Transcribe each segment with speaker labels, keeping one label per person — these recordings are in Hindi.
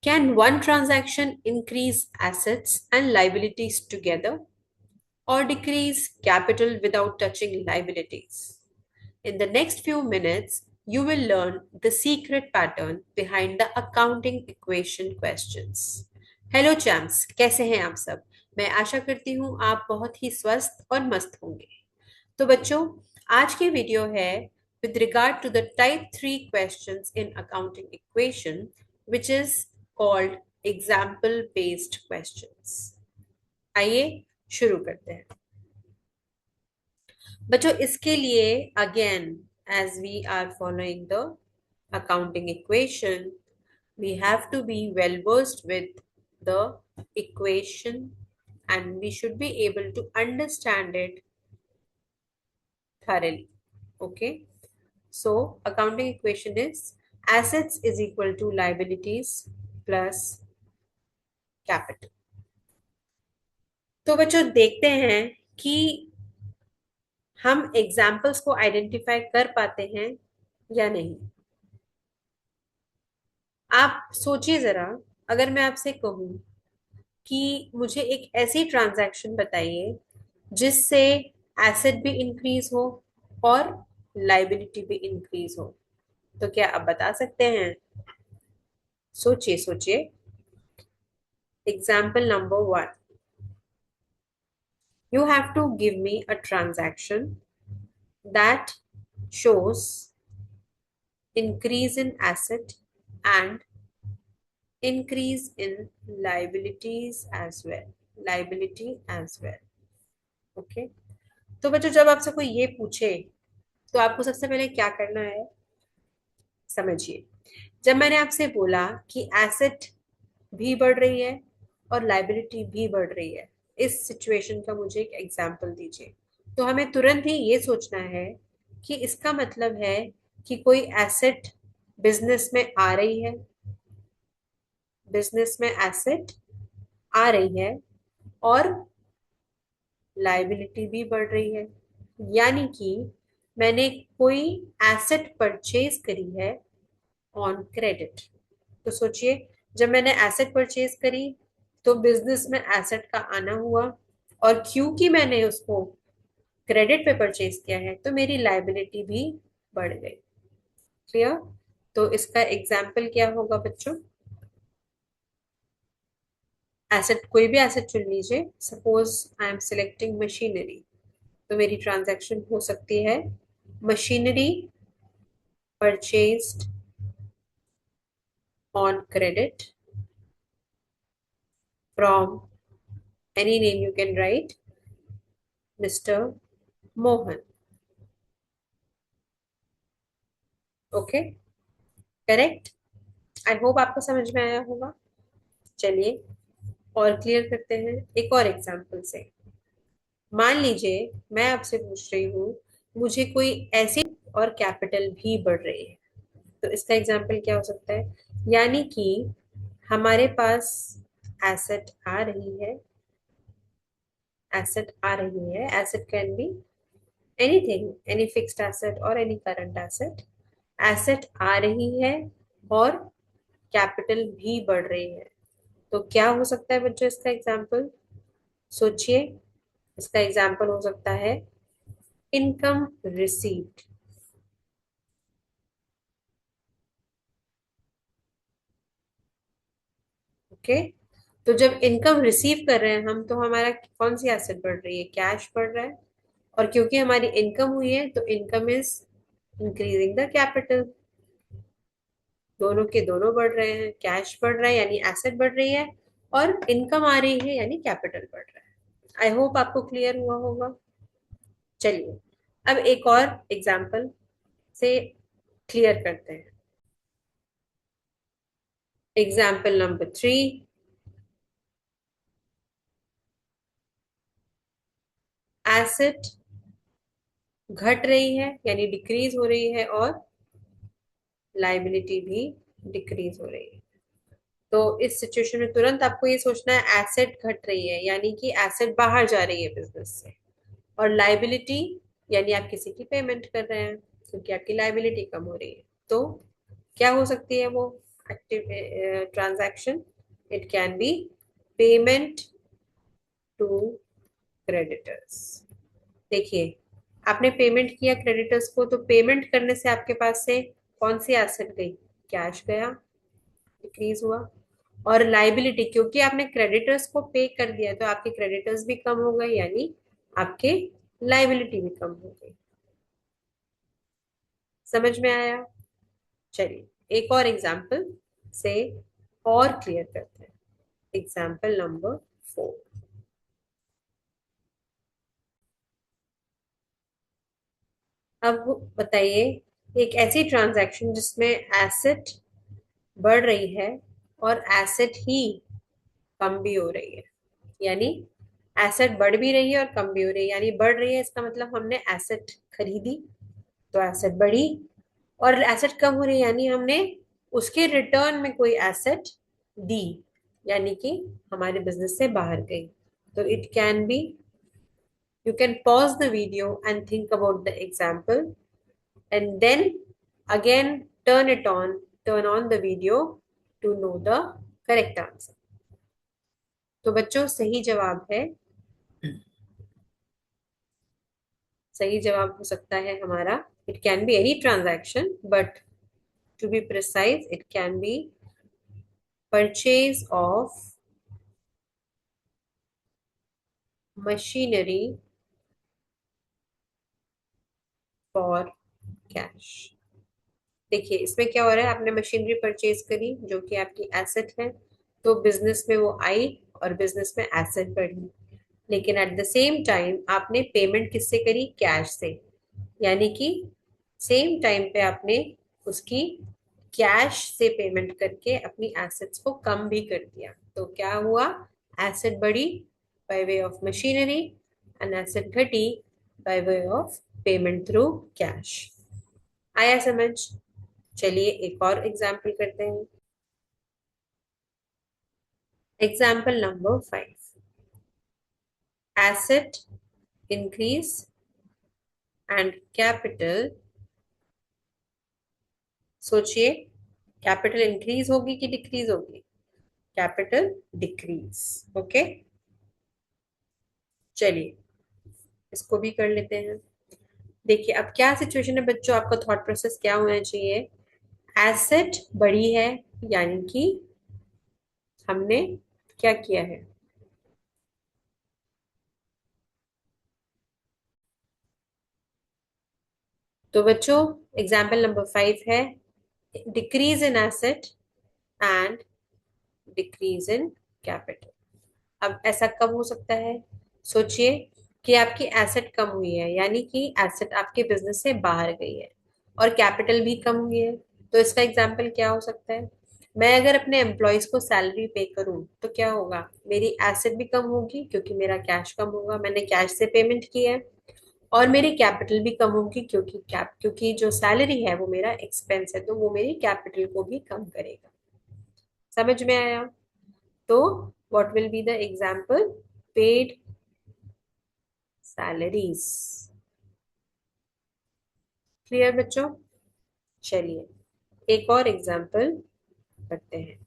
Speaker 1: Can one transaction increase assets and liabilities together or decrease capital without touching liabilities? In the next few minutes, you will learn the secret pattern behind the accounting equation questions. Hello champs, कैसे हैं आप सब? मैं आशा करती हूँ आप बहुत ही स्वस्थ और मस्त होंगे। तो बच्चों, आज की वीडियो है with regard to the type 3 questions in accounting equation, which is called example based questions. आइए शुरू करते हैं। बच्चों, इसके लिए again, as we are following the accounting equation, we have to be well versed with the equation and we should be able to understand it thoroughly. Okay, so accounting equation is assets is equal to liabilities plus capital. तो बच्चों देखते हैं कि हम एग्जाम्पल्स को आइडेंटिफाई कर पाते हैं या नहीं। आप सोचिए जरा, अगर मैं आपसे कहूं कि मुझे एक ऐसी ट्रांजैक्शन बताइए जिससे एसेट भी इंक्रीज हो और लाइबिलिटी भी इंक्रीज हो, तो क्या आप बता सकते हैं? सोचिए सोचिए। Example number 1, you have to give me a transaction that shows increase in asset and increase in liability as well. Okay, तो बच्चों जब आपसे कोई ये पूछे तो आपको सबसे पहले क्या करना है, समझिए। जब मैंने आपसे बोला कि एसेट भी बढ़ रही है और लाइबिलिटी भी बढ़ रही है, इस सिचुएशन का मुझे एक एग्जांपल दीजिए, तो हमें तुरंत ही ये सोचना है कि इसका मतलब है कि कोई एसेट बिजनेस में आ रही है, बिजनेस में एसेट आ रही है और लाइबिलिटी भी बढ़ रही है। यानी कि मैंने कोई एसेट परचेज करी है ऑन क्रेडिट। तो सोचिए, जब मैंने एसेट परचेज करी तो बिजनेस में एसेट का आना हुआ, और क्योंकि मैंने उसको क्रेडिट पे परचेज किया है तो मेरी लाइबिलिटी भी बढ़ गई। क्लियर? तो इसका एग्जाम्पल क्या होगा बच्चों? एसेट, कोई भी एसेट चुन लीजिए। Suppose I am selecting machinery, तो मेरी ट्रांजैक्शन हो सकती है machinery purchased on credit from any name, you can write mister Mohan. Okay, correct? I hope आपको समझ में आया होगा। चलिए और क्लियर करते हैं एक और एग्जांपल से। मान लीजिए मैं आपसे पूछ रही हूँ, मुझे कोई ऐसी और कैपिटल भी बढ़ रही है, तो इसका एग्जांपल क्या हो सकता है? यानी कि हमारे पास एसेट आ रही है, एसेट आ रही है, asset can be anything, any fixed asset और एनी करंट एसेट। एसेट आ रही है और कैपिटल भी बढ़ रही है, तो क्या हो सकता है बच्चों इसका एग्जाम्पल? सोचिए। इसका एग्जाम्पल हो सकता है इनकम रिसीव्ड। ओके, तो जब इनकम रिसीव कर रहे हैं हम, तो हमारा कौन सी एसेट बढ़ रही है? कैश बढ़ रहा है। और क्योंकि हमारी इनकम हुई है तो income is increasing the capital. दोनों के दोनों बढ़ रहे हैं, कैश बढ़ रहा है यानी एसेट बढ़ रही है, और इनकम आ रही है यानी कैपिटल बढ़ रहा है। आई होप आपको क्लियर हुआ होगा। चलिए अब एक और एग्जाम्पल से क्लियर करते हैं। एग्जाम्पल नंबर 3, एसेट घट रही है यानी डिक्रीज हो रही है और लाइबिलिटी भी डिक्रीज हो रही है। तो इस सिचुएशन में तुरंत आपको ये सोचना है एसेट घट रही है यानी कि एसेट बाहर जा रही है बिजनेस से, और लाइबिलिटी यानी आप किसी की पेमेंट कर रहे हैं क्योंकि आपकी लाइबिलिटी कम हो रही है। तो क्या हो सकती है वो? transaction. It can be payment to creditors. देखिए, आपने पेमेंट किया क्रेडिटर्स को, तो पेमेंट करने से आपके पास से कौन सी एसेट गई? कैश गया, डिक्रीज हुआ। और लाइबिलिटी, क्योंकि आपने क्रेडिटर्स को पे कर दिया तो आपके क्रेडिटर्स भी कम हो गए, यानी आपके लाइबिलिटी भी कम हो गई। समझ में आया? चलिए एक और एग्जाम्पल से और क्लियर करते हैं। Example number 4। अब बताइए, एक ऐसी ट्रांजैक्शन जिसमें एसेट बढ़ रही है और एसेट ही कम भी हो रही है, यानी एसेट बढ़ भी रही है और कम भी हो रही है। यानी बढ़ रही है इसका मतलब हमने एसेट खरीदी तो एसेट बढ़ी, और एसेट कम हो रही है यानी हमने उसके रिटर्न में कोई एसेट दी, यानी कि हमारे बिजनेस से बाहर गई। तो it can B, you can pause the video and think about the example, and then again turn on the video to know the correct answer. तो बच्चों सही जवाब हो सकता है हमारा, it can be any transaction, but to be precise it can be purchase of machinery for cash. देखिए इसमें क्या हो रहा है, आपने मशीनरी परचेज करी जो कि आपकी एसेट है, तो बिजनेस में वो आई और बिजनेस में एसेट बढ़ी। लेकिन एट द सेम टाइम आपने पेमेंट किससे करी? कैश से। यानी कि सेम टाइम पे आपने उसकी कैश से पेमेंट करके अपनी एसेट्स को कम भी कर दिया। तो क्या हुआ? एसेट बढ़ी by way of machinery and asset घटी by way of payment through cash. आया समझ? चलिए एक और एग्जाम्पल करते हैं। Example number 5। Asset increase and capital. सोचिए, कैपिटल इंक्रीज होगी कि डिक्रीज होगी? Capital decrease. ओके, चलिए इसको भी कर लेते हैं। देखिए अब क्या सिचुएशन है बच्चों, आपका थॉट प्रोसेस क्या होना चाहिए? एसेट बढ़ी है, यानी कि हमने क्या किया है? तो बच्चों एग्जाम्पल नंबर 5 है decrease in asset and decrease in capital. अब ऐसा कब हो सकता है? सोचिए कि आपकी एसेट कम हुई है, यानी कि एसेट आपके बिजनेस से बाहर गई है, और कैपिटल भी कम हुई है। तो इसका एग्जाम्पल क्या हो सकता है? मैं अगर अपने एम्प्लॉयज को सैलरी पे करूं तो क्या होगा? मेरी एसेट भी कम होगी क्योंकि मेरा कैश कम होगा, मैंने कैश से पेमेंट की है। और मेरी कैपिटल भी कम होगी क्योंकि जो सैलरी है वो मेरा एक्सपेंस है, तो वो मेरी कैपिटल को भी कम करेगा। समझ में आया? तो what will be the example? Paid salaries. Clear बच्चों? चलिए एक और एग्जाम्पल करते हैं।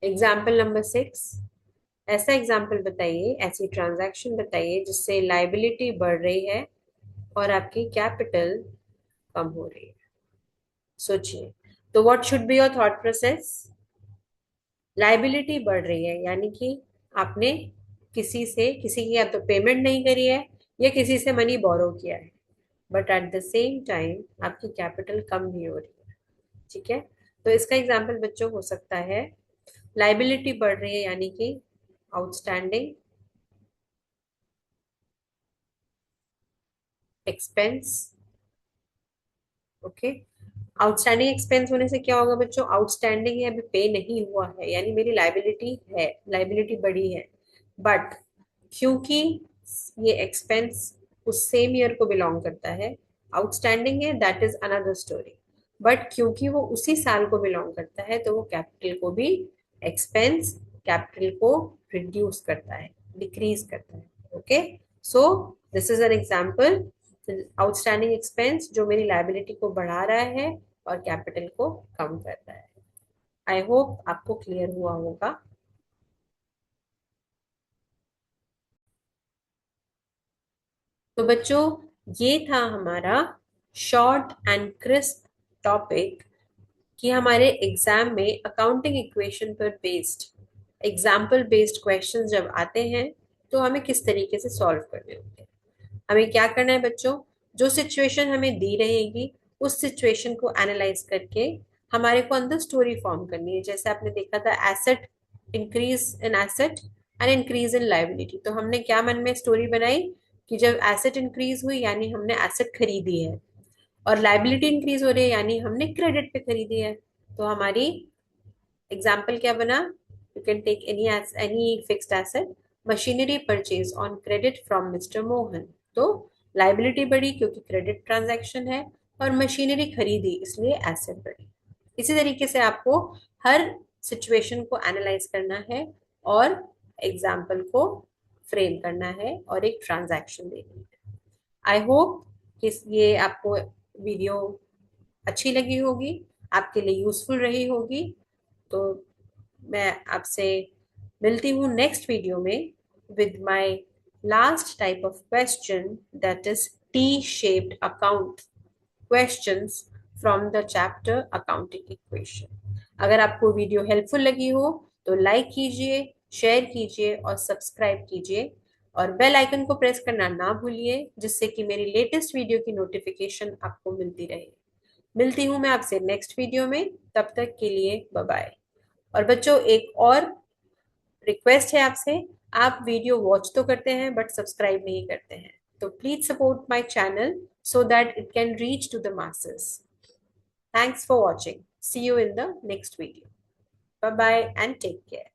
Speaker 1: Example number 6। ऐसा एग्जाम्पल बताइए, ऐसी ट्रांजैक्शन बताइए जिससे लाइबिलिटी बढ़ रही है और आपकी कैपिटल कम हो रही है। सोचिए, तो what should be your thought process? Liability बढ़ रही है यानी कि आपने किसी की या तो पेमेंट नहीं करी है या किसी से मनी बोरो किया है, but at the same time आपकी कैपिटल कम भी हो रही है। ठीक है, तो इसका एग्जाम्पल बच्चों हो सकता है लाइबिलिटी बढ़ रही है यानी कि outstanding expense. Okay, outstanding expense होने से क्या होगा बच्चों? आउटस्टैंडिंग है, अभी पे नहीं हुआ है, यानी मेरी लाइबिलिटी है, लाइबिलिटी बढ़ी है। बट क्योंकि ये एक्सपेंस उस सेम ईयर को बिलोंग करता है, आउटस्टैंडिंग है that is another story. But क्योंकि वो उसी साल को बिलोंग करता है तो वो कैपिटल को भी, एक्सपेंस कैपिटल को रिड्यूस करता है, डिक्रीज करता है। Okay, so this is an example outstanding expense जो मेरी लायबिलिटी को बढ़ा रहा है और कैपिटल को कम कर रहा है। आई होप आपको क्लियर हुआ होगा। तो बच्चों, ये था हमारा शॉर्ट एंड क्रिस्प टॉपिक कि हमारे एग्जाम में अकाउंटिंग इक्वेशन पर बेस्ड एग्जाम्पल बेस्ड क्वेश्चंस जब आते हैं तो हमें किस तरीके से सॉल्व करने होते हैं। हमें क्या करना है बच्चों, जो सिचुएशन हमें दी रहेगी उस सिचुएशन को एनालाइज करके हमारे को अंदर स्टोरी फॉर्म करनी है। जैसे आपने देखा था asset, increase in asset and increase in liability, तो हमने क्या मन में स्टोरी बनाई कि जब एसेट इंक्रीज हुई यानी हमने एसेट खरीदी है, और लाइबिलिटी इंक्रीज हो रही है यानी हमने क्रेडिट पे खरीदी है। तो हमारी एग्जाम्पल क्या बना, you can take any fixed asset, machinery purchase on credit from mister Mohan. तो लाइबिलिटी बढ़ी क्योंकि क्रेडिट ट्रांजैक्शन है, और मशीनरी खरीदी इसलिए एसेट बढ़ी। इसी तरीके से आपको हर सिचुएशन को एनालाइज करना है और एग्जाम्पल को फ्रेम करना है और एक ट्रांजैक्शन देनी है। आई होप कि ये आपको वीडियो अच्छी लगी होगी, आपके लिए यूजफुल रही होगी। तो मैं आपसे मिलती हूँ नेक्स्ट वीडियो में with my last type of question, that is T shaped account questions from the chapter accounting equation. अगर आपको वीडियो हेल्पफुल लगी हो तो लाइक कीजिए, शेयर कीजिए और सब्सक्राइब कीजिए, और बेल आइकन को प्रेस करना ना भूलिए जिससे कि मेरी लेटेस्ट वीडियो की नोटिफिकेशन आपको मिलती रहे। मिलती हूँ मैं आपसे नेक्स्ट वीडियो में, तब तक के लिए बाय बाय। और बच्चों, एक और रिक्वेस्ट है आपसे, आप वीडियो वॉच तो करते हैं बट सब्सक्राइब नहीं करते हैं, तो please support my channel so that it can reach to the masses. Thanks for watching. See you in the next video. Bye bye and take care.